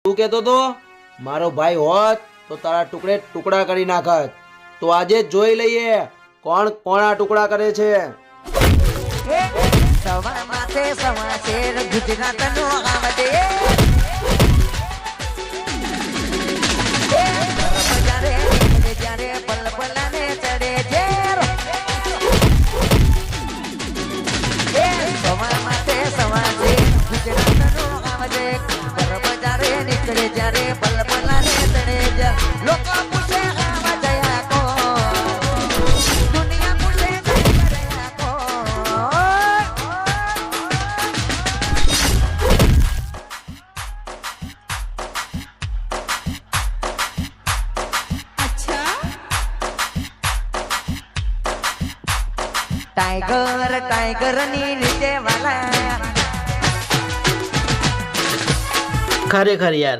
તું કહેતો તો મારો ભાઈ હોત તો તારા ટુકડે ટુકડા કરી નાખત. તો આજે જ જોઈ લઈએ કોણ કોણા ટુકડા કરે છે. સવા માથે સવા શેર ગુજરાતનો આવડે બજારે નીકળે જ્યારે પલપલાને ચડે ઝેર સવા માથે સવા શેર ગુજરાતનો આવડે બજારે નીકળે જ્યારે પલપલાને ચડે ઝેર લોકો પૂછે આવા જયા કો દુનિયા પૂછે જયા કો टाइगर टाइगर नी नीचे वाला ખરેખર યાર